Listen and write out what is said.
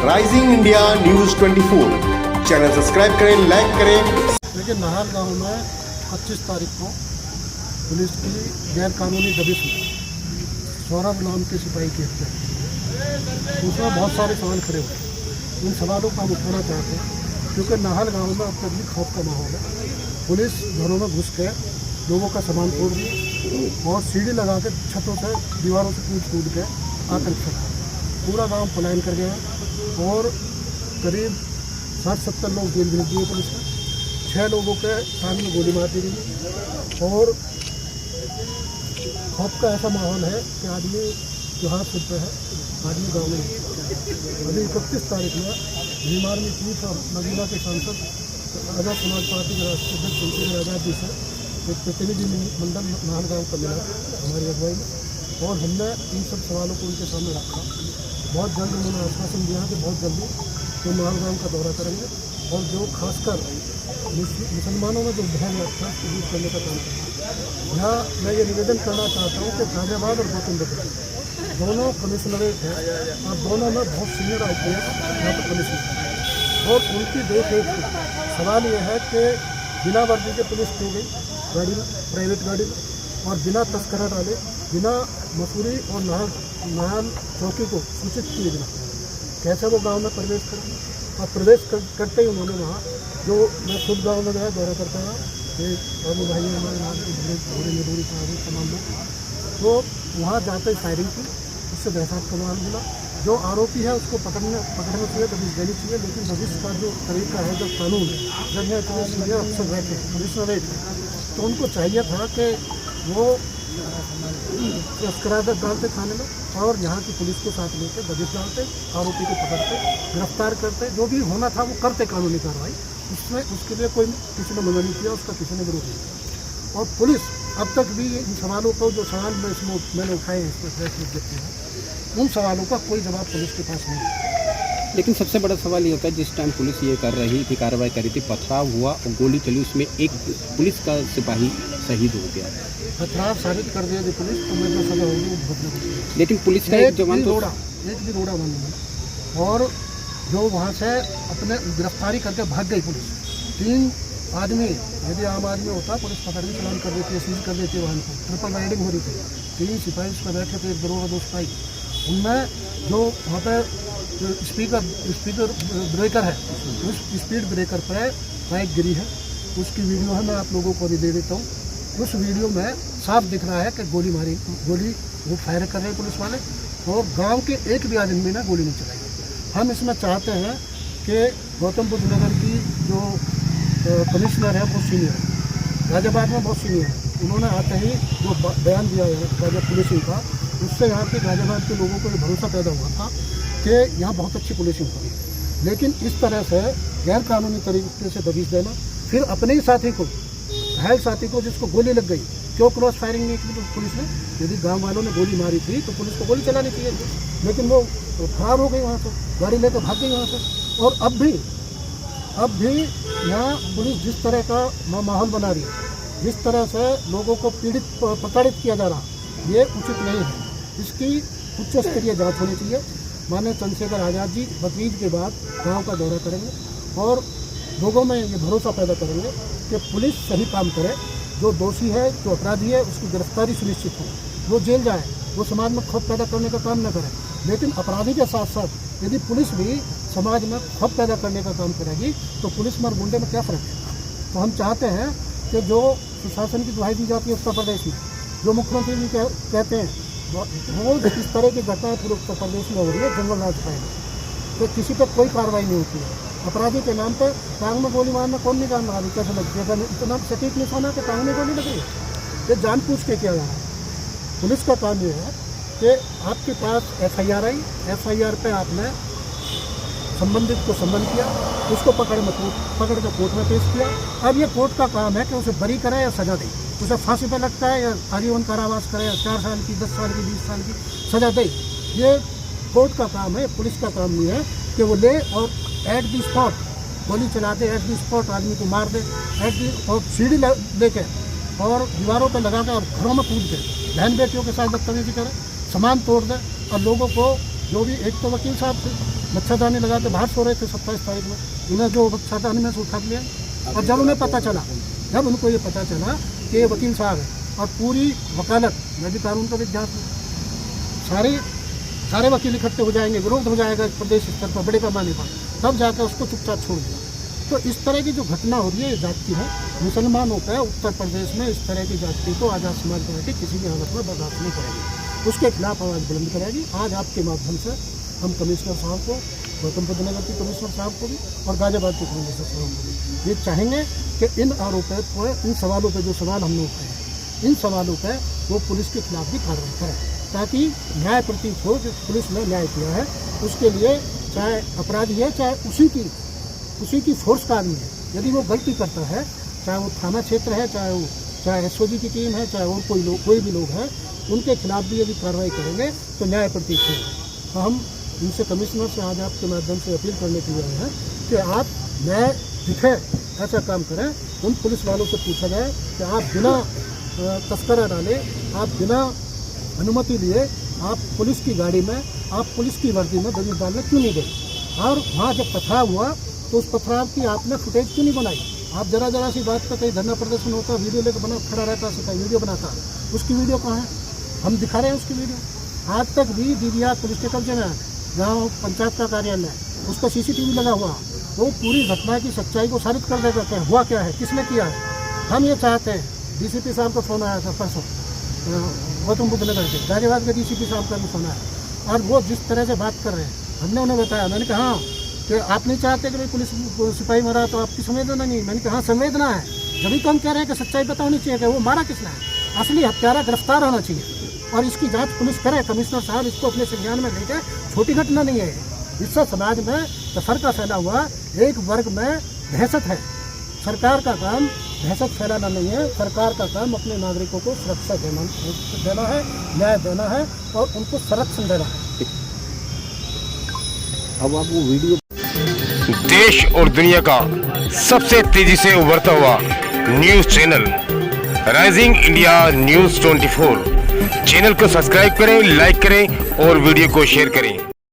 Rising India news 24 channel subscribe करें, like करें। देखिए, नाहर गांव में 25 तारीख को पुलिस की गैर कानूनी दबिश में सौरभ नाम के सिपाही की हत्या। उसमें बहुत सारे सवाल खड़े हुए। उन सवालों को हम उठाना चाहते हैं क्योंकि नाहर गांव में अब तक भी खौफ का माहौल है। पुलिस घरों में घुस के लोगों का सामान तोड़ दिया और सीढ़ी लगा के छतों से दीवारों से कूद के आतंक फैला। पूरा गांव पलायन कर गया और करीब 60-70 लोग जेल भेज दिए पुलिस ने। 6 लोगों के टांग में गोली मार दी गई और खौफ का ऐसा माहौल है कि आदमी त्योहार सिर पे है, आदमी गाँव में। अभी 31 तारीख में बीमार में चीफ और नगीना के सांसद आज़ाद समाज पार्टी के राष्ट्रीय अध्यक्ष चंद्रशेखर आज़ाद जी से एक प्रतिनिधि मंडल नाहर गाँव का मिला हमारी अगुवाई में और हमने इन सब सवालों को उनके सामने रखा। बहुत जल्द उन्होंने आश्वासन दिया कि बहुत जल्दी वो नाहर गाँव का दौरा करेंगे और जो खासकर मुसलमानों में जो भय था उसको दूर करने का काम करेंगे। यहाँ मैं ये निवेदन करना चाहता हूँ कि गाजियाबाद और गौतम बुद्ध दोनों कमिश्नरेट हैं और दोनों में बहुत सीनियर IPS यहाँ पर कमिश्नर हैं और उनकी देख रेख में सवाल ये है कि बिना वर्दी के पुलिस की गई गाड़ी में, प्राइवेट गाड़ी में, और बिना तस्करा डाले, बिना मसूरी और नाहर चौकी को सूचित किए बिना कैसे वो गांव में प्रवेश करेंगे। और प्रवेश करते ही उन्होंने वहाँ जो मैं खुद गांव में गया दौरा करता रहा, एक बाबू भाई हमारे नाम के दूरी तमाम लोग, तो वहाँ जाते ही फायरिंग की, उससे दहशत का माहौल मिला। जो आरोपी है उसको पकड़ना चाहिए, दबिश देनी चाहिए, लेकिन दबिश का जो तरीका है, जो कानून है, जब यह इतने सीनियर अफसर रहते हैं कमिश्नरेट तो उनको चाहिए था कि वो तस्करादार डालते थाने में और यहाँ की पुलिस को साथ लेकर दबिश डालते, आरोपी को पकड़ते, गिरफ्तार करते, जो भी होना था वो करते कानूनी कार्रवाई। उसमें उसके लिए कोई किसी ने मना नहीं किया, उसका किसी ने विरोध नहीं किया। और पुलिस अब तक भी इन सवालों को जो सवाल मैंने उठाए हैं इसमें प्रेस में देखते हैं, उन सवालों का कोई जवाब पुलिस के पास नहीं है। लेकिन सबसे बड़ा सवाल ये होता है, जिस टाइम पुलिस ये कर रही थी, कार्रवाई कर रही थी, पथराव हुआ और गोली चली, उसमें एक पुलिस का सिपाही शहीद हो गया। पथराव साबित कर दिया कि पुलिस तो मैं जो सजा होगी वो भुगतना पड़ेगी। लेकिन पुलिस का एक जवान तो एक भी रोड़ा बंद नहीं और जो वहाँ से अपने गिरफ्तारी करके भाग गई पुलिस। 3 आदमी, यदि आम आदमी होता पुलिस पकड़ के चलान कर देती है, सीज कर देती है वाहन को, ट्रिपल राइडिंग हो रही थी। 3 सिपाही उस पर बैठे थे, एक दरोगा 2 सिपाही। उनमें जो वहाँ पर स्पीकर ब्रेकर है, उस स्पीड ब्रेकर पर बाइक गिरी है, उसकी वीडियो है, मैं आप लोगों को भी दे देता हूँ। उस वीडियो में साफ दिख रहा है कि गोली वो फायर कर रहे हैं पुलिस वाले और गांव के एक भी आदमी ने गोली नहीं चलाई। हम इसमें चाहते हैं कि गौतम बुद्ध नगर की जो कमिश्नर है वो सीनियर है, गाजियाबाद में बहुत सीनियर है। उन्होंने आते ही जो बयान दिया है गाजिया पुलिसिंग का, उससे यहाँ के गाजियाबाद के लोगों को भरोसा पैदा हुआ था कि यहाँ बहुत अच्छी पुलिसिंग होगी। लेकिन इस तरह से गैर कानूनी तरीके से दबिश देना, फिर अपने ही साथी को, घायल साथी को जिसको गोली लग गई, क्यों क्रॉस फायरिंग नहीं की पुलिस ने? यदि गांव वालों ने गोली मारी थी तो पुलिस को गोली चलानी चाहिए थी, लेकिन वो फरार हो गई वहाँ से, गाड़ी लेकर भाग गई वहाँ से। और अब भी यहाँ पुलिस जिस तरह का माहौल बना रही है, जिस तरह से लोगों को प्रताड़ित किया जा रहा, ये उचित नहीं है। इसकी उच्च स्तरीय जाँच होनी चाहिए। माननीय चंद्रशेखर आज़ाद जी बकरीद के बाद गाँव का दौरा करेंगे और लोगों में ये भरोसा पैदा करेंगे कि पुलिस सही काम करे, जो दोषी है, जो अपराधी है, उसकी गिरफ्तारी सुनिश्चित हो, वो जेल जाए, वो समाज में खौफ पैदा करने का काम न करे। लेकिन अपराधी के साथ साथ यदि पुलिस भी समाज में खौफ पैदा करने का काम करेगी तो पुलिस में और गुंडे में क्या फ़र्क है? तो हम चाहते हैं कि जो सुशासन की दुहाई दी जाती है उत्तर प्रदेश में, जो मुख्यमंत्री जी कहते हैं रोज इस तरह की घटनाएँ पूरे उत्तर प्रदेश में हो रही है, जंगल राज पाएंगे तो किसी पर कोई कार्रवाई नहीं होती है। अपराधी के नाम पर टांग में गोली मारना कौन नहीं काम रहा, कैसे लगती है? इतना सटीक निशाना कि टांग में गोली लग रही है, ये जानबूझ के किया जा रहा है। पुलिस का काम ये है कि आपके पास FIR आई, FIR पे आपने संबंधित को सम्मन किया, उसको पकड़ के कोर्ट में पेश किया। अब ये कोर्ट का काम है कि उसे बरी करे या सजा दे, उसे फांसी पे लगता है या आजीवन कारावास करे या 4 साल की, 10 साल की, 20 साल की सजा दे। ये कोर्ट का काम है, पुलिस का काम नहीं है कि वो ले और एट दी स्पॉट गोली चला दे, एट दी स्पॉट आदमी को मार दे, और सीढ़ी लेके और दीवारों पर लगा कर और घरों में कूद के बहन बेटियों के साथ बदतमीजी करे, सामान तोड़ दे और लोगों को जो भी, एक तो वकील साहब थे मच्छरदानी लगा के बाहर सो रहे थे 27 तारीख में, उन्हें जो मच्छरदानी में से उठा लिया। और जब उन्हें पता चला, जब उनको ये पता चला कि ये वकील साहब है और पूरी वकालत, मैं भी कानून का विद्यार्थी हूँ, सारे वकील इकट्ठे हो जाएंगे, विरोध हो जाएगा प्रदेश स्तर पर बड़े पैमाने पर, तब जाकर उसको चुपचाप छोड़ दिया। तो इस तरह की जो घटना हो रही है ये जाति है, मुसलमानों का उत्तर प्रदेश में इस तरह की जाति को आज़ाद समाज पार्टी किसी भी हालत में बर्दाश्त नहीं करेगी, उसके खिलाफ आवाज़ बुलंद करेगी। आज आपके माध्यम से हम कमिश्नर साहब को, गौतम बुद्ध नगर के कमिश्नर साहब को भी और गाजियाबाद के कमिश्नर साहब को भी ये चाहेंगे कि इन आरोपों पर, इन सवालों पर जो सवाल हमने उठाए हैं, इन सवालों पर वो पुलिस के खिलाफ भी कार्रवाई करें, ताकि न्याय प्रतीत हो कि पुलिस ने न्याय किया है। उसके लिए चाहे अपराधी है, चाहे उसी की फोर्स का आदमी है, यदि वो गलती करता है, चाहे वो थाना क्षेत्र है, चाहे एसओजी की टीम है, चाहे और कोई भी लोग हैं, उनके खिलाफ भी यदि कार्रवाई करेंगे तो न्याय प्रतीत होगा। तो हम इनसे कमिश्नर से आज आपके माध्यम से अपील करने के लिए आए हैं कि आप न्याय दिखे ऐसा काम करें। उन पुलिस वालों से पूछा जाए कि आप बिना तस्करा डाले, आप बिना अनुमति लिए आप पुलिस की गाड़ी में, आप पुलिस की वर्दी में दबिश डालने क्यों नहीं गए, और वहाँ जब पथराव हुआ तो उस पथराव की आपने फुटेज क्यों नहीं बनाई। आप जरा सी बात पर कहीं धरना प्रदर्शन होता, वीडियो लेकर बना खड़ा रहता, सीधा वीडियो बनाता, उसकी वीडियो कहाँ है? हम दिखा रहे हैं उसकी वीडियो। आज तक भी DDR पुलिस के कब्जे में है, जहाँ पंचायत का कार्यालय है, उस पर CCTV लगा हुआ, वो पूरी घटना की सच्चाई को साबित कर देगा कि हुआ क्या है, किसने किया है। हम ये चाहते हैं, DCP साहब का फ़ोन आया था परसों, गौतम बुद्ध नगर के गाजियाबाद के DCP साहब का भी फोन आया, और वो जिस तरह से बात कर रहे हैं, हमने उन्हें बताया, मैंने कहा हाँ कि आप नहीं चाहते कि भाई पुलिस सिपाही मरा तो आपकी संवेदना नहीं। मैंने कहा हाँ संवेदना है, जब तो हम कह रहे हैं कि सच्चाई पता होनी चाहिए कि वो मारा किसने है, असली हत्यारा गिरफ्तार होना चाहिए और इसकी जांच पुलिस करे। कमिश्नर साहब इसको अपने संज्ञान में लेके, छोटी घटना नहीं है, इससे समाज में तफरका फैला हुआ, एक वर्ग में दहशत है। सरकार का काम दहशत फैलाना नहीं है, सरकार का काम अपने नागरिकों को सुरक्षा देना है, न्याय देना है और उनको संरक्षण देना है। अब आप वो वीडियो, देश और दुनिया का सबसे तेजी से उभरता हुआ news channel rising India news 24 channel को सब्सक्राइब करें, लाइक करें और वीडियो को शेयर करें।